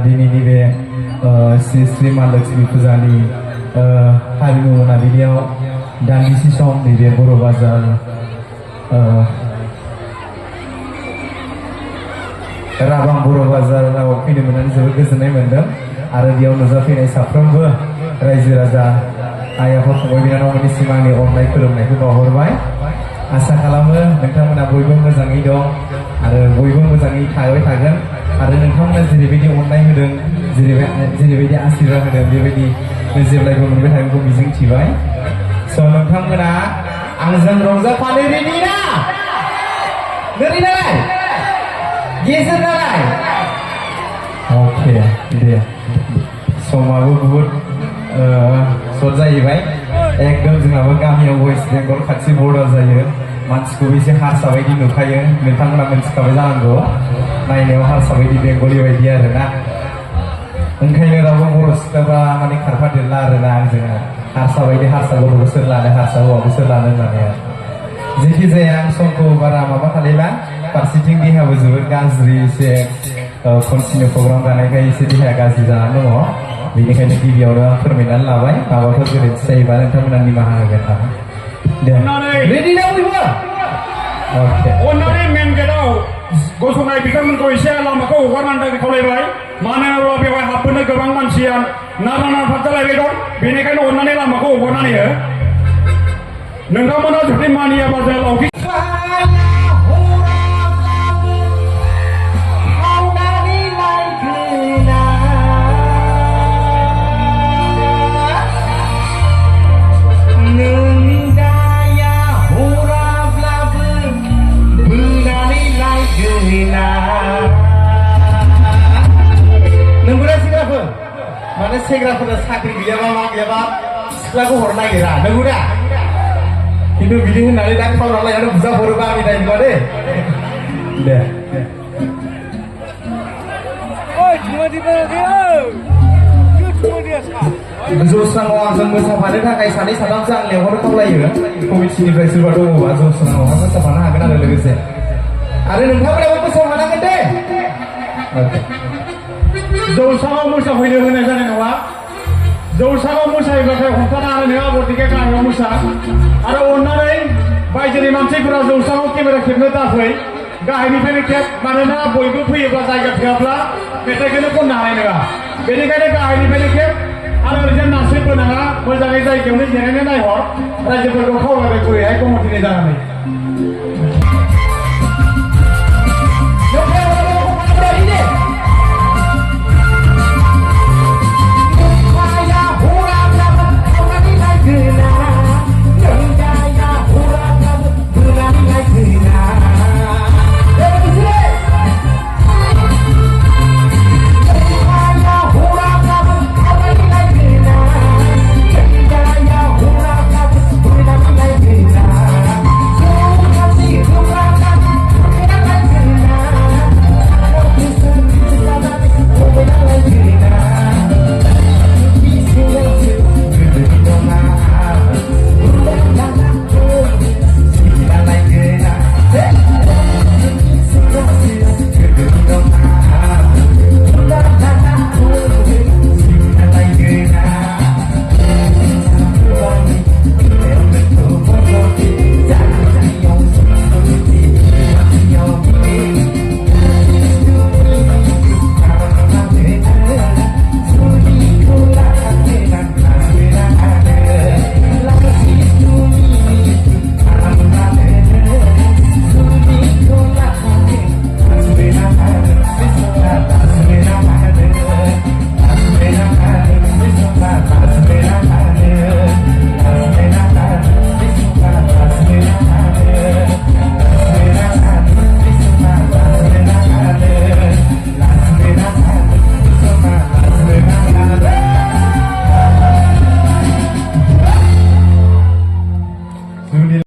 दिनैनि बे श्री श्री मा लक्ष्मी फुजानि हारिमु मोनाबिलियाव दान्दिसे सम नैबे बर' बाजार राबां बर' बाजाराव फैनो मोननानै जोबोद गोजोननाय मोन्दों आरो बेयाव नुजाफैनाय साफ्रोमबो रायजो राजा आइ आफा फंबाय बिनानावमोननिसिम आंनि अननाय खुलुमनायखौ बावहरबाय। आसा खालामो नोंथांमोना बयबो मोजाङै दं आरो बयबो मोजाङै थाबाय थागोन आरो नोंथांमोना जेरैबायदि अननाय होदों जेरैबायदि आशीर्वाद होदों बेबायदि जेब्लायबो मोनबाय थागोनखौ मिजिंथिबाय। स' नोंथांमोना आंजों रंजाफानो रेडि ना? रेडि नालाय? गेजेर नालाय? अके दे समाबो बुहुद सर्ट जाहैबाय। एकदम जोंहाबो गामियाव वेस्ट बेंगल खाथि बर्डार जायो, मानसिखौबो एसे हारसा बायदि नुखायो, नोंथांमोना मिथिखाबाय जानांगौ नायनायाव हारसा बायदि बेंगलि बायदि आरोना, ओंखायनो रावबो बर' सिख्लाफ्रा माने खारफादेरला आरोना आंजों हारसा बायदि हारसा गथ'खौ सोर लानो हारसा हौवाखौ सोर लानो होननानै। जेखि जाया आं समखौ बारा माबा खालायला, फारसेथिं देहाबो जोबोद गाज्रि, एसे कन्टिनिउ प्रग्राम जानायखाय एसे देहाया गाज्रि जानानै दङ, बेनिखायनो गिबियावनो आं फोरमायनानै लाबाय, माबाफोर गोरोन्थि जायोबा नोंथांमोना निमाहा होगोन आं। दे रेडि ना बयबो? अके अन्नानै मेन गेटआव गसंनाय बिथांमोनखौ एसे लामाखौ हगारनानै खावलायबाय, मानो होनोब्ला बेवहाय हाबबोनो गोबां मानसिया नारा नारफाद जालायबाय दं, बेनिखायनो अन्नानै लामाखौ हगारनानै हो। नोंथांमोना जुदि मानियाबा जों लावथि नंगौना सेंग्राफोर? माने सेंग्राफोरना साख्रि गैयाबा मा गैयाबा सिख्लाखौ हरनो नागिरा, नंगौना? खिन्थु बिदि होननानै दा खावना लायनानै बुजा हरोबा आंनि दाय नङा दे। दे जौस्राङाव आंजों मोसाफानो थाखाय सानै साथामसो आं लेंहरनो खावलायो, कमिटिनिफ्राय सोरबा दङबा जौस्राङावहाय मोसाफानो हागोन आरो लोगोसे, आरो नोंथांमोनाबो मोसाफानांगोन दे। जौसाङाव मोसाफैनो होनाय जानाय नङा, जौसाङाव मोसायोब्लाथाय हमथानो हानाय नङा, गतिके गाहायाव मोसा। आरो अन्नानै बायजोनि मानसिफोरा जौसाङाव केमेरा खेबनो दाफै, गाहायनिफ्रायनो खेब, मानोना बयबो फैयोब्ला जायगा थोआब्ला मेथाइखौनो खननो हानाय नङा, बेनिखायनो गाहायनिफ्रायनो खेब आरो ओरैनो नारसोबो नाङा, मोजाङै जायगायावनो जिरायनो नायहर, रायजोफोरखौ खावलायबाय गुरैहाय कमिटिनि जानानै।